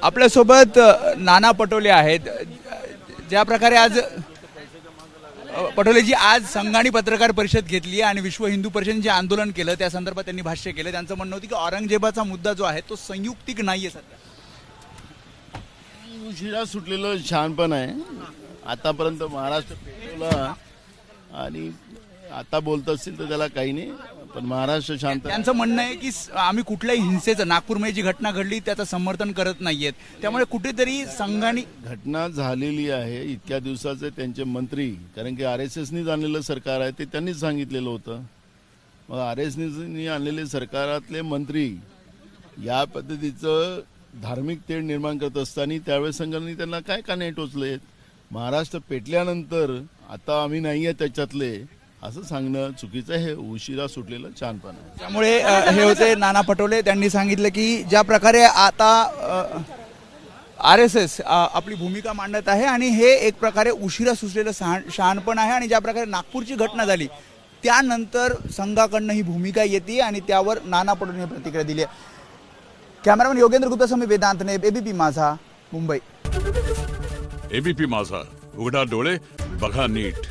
आपल्यासोबत नाना पटोले आहेत. ज्या प्रकारे आज पटोलेजी आज संघाने पत्रकार परिषद घेतली आणि विश्व हिंदू परिषदेने जे आंदोलन केलं त्या संदर्भात त्यांनी भाष्य केलं. त्यांचं म्हणणं होतं की औरंगजेबाचा मुद्दा जो आहे तो संयुक्तिक नाहीये सध्या. उशिरा सुटलेलं शहाणपण आहे. आतापर्यंत महाराष्ट्र पेटवला आणि आता बोलत असतील तर त्याला काही नाही, पण महाराष्ट्र शांत. त्यांचं म्हणणं आहे की आम्ही कुठल्याही हिंसेचं नागपूरमध्ये जी घटना घडली त्याचं समर्थन करत नाहीयेत. त्यामुळे कुठेतरी संघाने घटना झालेली आहे. इतक्या दिवसाचे त्यांचे मंत्री, कारण की RSSनी आणलेलं सरकार आहे ते त्यांनीच सांगितलेलं होतं. मग RSSनी आणलेले सरकारातले मंत्री या पद्धतीचं धार्मिक तेढ निर्माण करत असताना त्यावेळेस संघाने त्यांना काय काने टोचलेत. महाराष्ट्र पेटल्यानंतर आता आम्ही नाही आहे त्याच्यातले असं सांगणं चुकीचं आहे. उशिरा सुटलेलं छानपण आहे. त्यामुळे हे होते नाना पटोले. त्यांनी सांगितलं की ज्या प्रकारे आता RSS आपली भूमिका मांडत आहे आणि हे एक प्रकारे उशिरा सुचलेलं शहाणपण आहे आणि ज्या प्रकारे नागपूरची घटना झाली त्यानंतर संघाकडनं ही भूमिका येते आणि त्यावर नाना पटोलेंनी प्रतिक्रिया दिली आहे. कॅमेरामॅन योगेंद्र गुप्ता समी वेदांतने ABP माझा मुंबई. ABP माझा, उघडा डोळे बघा नीट.